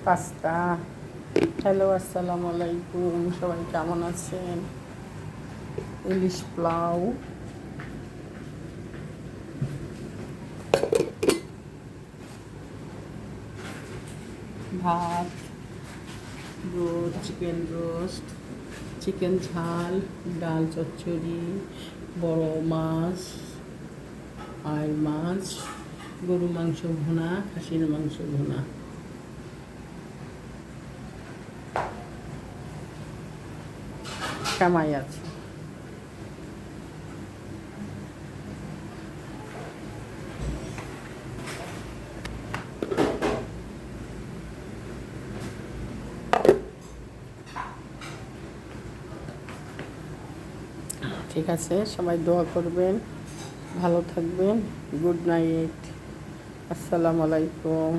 Pasta. Hello, আসসালামু আলাইকুম, সবাই কেমন আছেন? ইলিশ পোলাও, ভাত, চিকেন রোস্ট, চিকেন ঝাল, ডাল চচ্চড়ি, বড় মাছ, আর মাছ, গরু মাংস ভুনা, খাসির মাংস ভুনা। কামাই আছে। ঠিক আছে, সবাই দোয়া করবেন, ভালো থাকবেন। গুড নাইট, আসসালামু আলাইকুম।